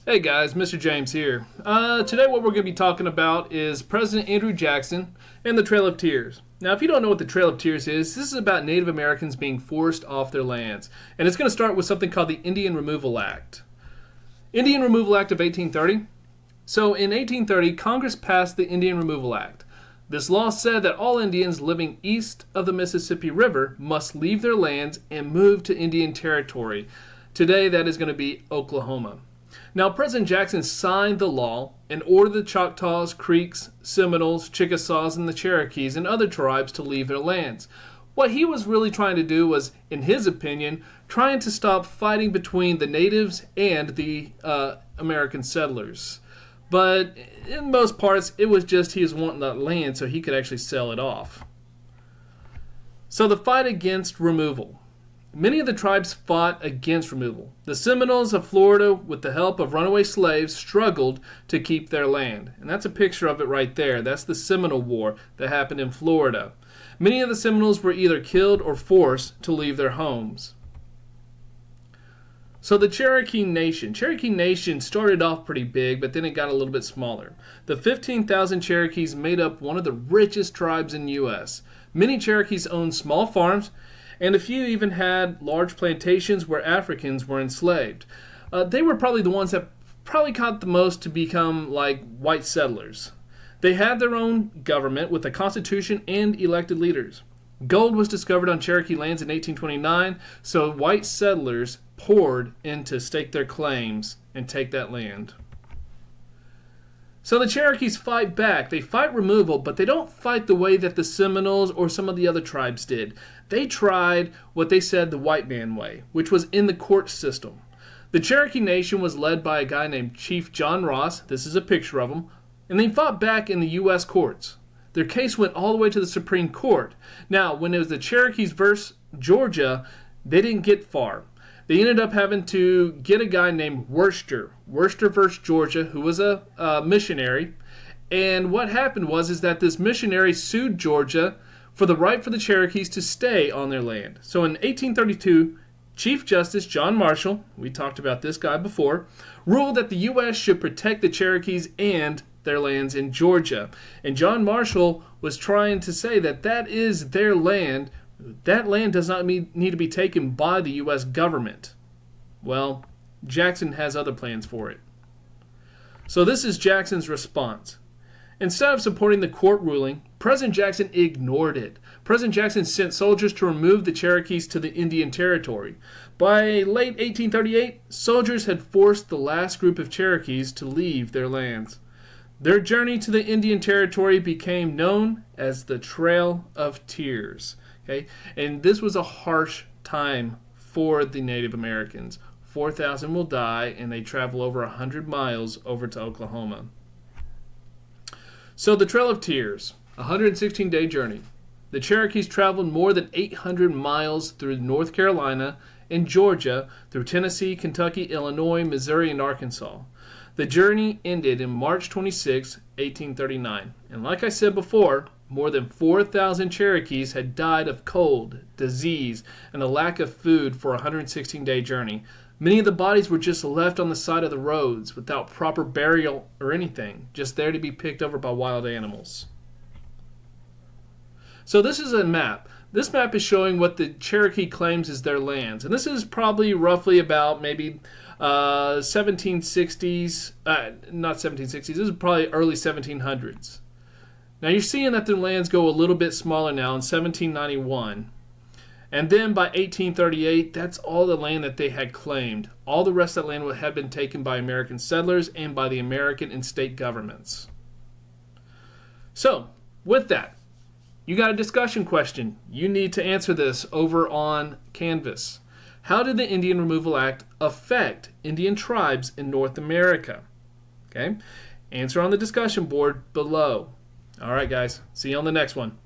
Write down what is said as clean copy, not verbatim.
Hey guys, Mr. James here. Today what we're going to be talking about is President Andrew Jackson and the Trail of Tears. Now, if you don't know what the Trail of Tears is, this is about Native Americans being forced off their lands. And it's going to start with something called the Indian Removal Act. Indian Removal Act of 1830. So in 1830, Congress passed the Indian Removal Act. This law said that all Indians living east of the Mississippi River must leave their lands and move to Indian Territory. Today, that is going to be Oklahoma. Now, President Jackson signed the law and ordered the Choctaws, Creeks, Seminoles, Chickasaws, and the Cherokees and other tribes to leave their lands. What he was really trying to do was, in his opinion, trying to stop fighting between the natives and the American settlers. But in most parts, it was just he was wanting that land so he could actually sell it off. So the fight against removal. Many of the tribes fought against removal. The Seminoles of Florida, with the help of runaway slaves, struggled to keep their land. And that's a picture of it right there. That's the Seminole War that happened in Florida. Many of the Seminoles were either killed or forced to leave their homes. So the Cherokee Nation started off pretty big, but then it got a little bit smaller. The 15,000 Cherokees made up one of the richest tribes in the U.S. Many Cherokees owned small farms, and a few even had large plantations where Africans were enslaved. They were probably the ones that probably caught the most to become like white settlers. They had their own government with a constitution and elected leaders. Gold was discovered on Cherokee lands in 1829, so white settlers poured in to stake their claims and take that land. So the Cherokees fight back. They fight removal, but they don't fight the way that the Seminoles or some of the other tribes did. They tried what they said the white man way, which was in the court system. The Cherokee Nation was led by a guy named Chief John Ross. This is a picture of him. And they fought back in the U.S. courts. Their case went all the way to the Supreme Court. Now, when it was the Cherokees versus Georgia, they didn't get far. They ended up having to get a guy named Worcester versus Georgia, who was a missionary. And what happened was that this missionary sued Georgia for the right for the Cherokees to stay on their land. So in 1832, Chief Justice John Marshall, we talked about this guy before, ruled that the U.S. should protect the Cherokees and their lands in Georgia. And John Marshall was trying to say that that is their land. That land does not need to be taken by the U.S. government. Well, Jackson has other plans for it. So this is Jackson's response. Instead of supporting the court ruling, President Jackson ignored it. President Jackson sent soldiers to remove the Cherokees to the Indian Territory. By late 1838, soldiers had forced the last group of Cherokees to leave their lands. Their journey to the Indian Territory became known as the Trail of Tears. Okay? And this was a harsh time for the Native Americans. 4,000 will die, and they travel over 100 miles over to Oklahoma. So the Trail of Tears, a 116-day journey. The Cherokees traveled more than 800 miles through North Carolina and Georgia, through Tennessee, Kentucky, Illinois, Missouri, and Arkansas. The journey ended in March 26, 1839. And like I said before, more than 4,000 Cherokees had died of cold, disease, and a lack of food for a 116-day journey. Many of the bodies were just left on the side of the roads without proper burial or anything, just there to be picked over by wild animals. So this is a map. This map is showing what the Cherokee claims is their lands. And this is probably roughly about maybe 1760s, not 1760s, this is probably early 1700s. Now you're seeing that their lands go a little bit smaller now in 1791. And then by 1838, that's all the land that they had claimed. All the rest of that land had been taken by American settlers and by the American and state governments. So, with that, you got a discussion question. You need to answer this over on Canvas. How did the Indian Removal Act affect Indian tribes in North America? Okay, answer on the discussion board below. All right, guys. See you on the next one.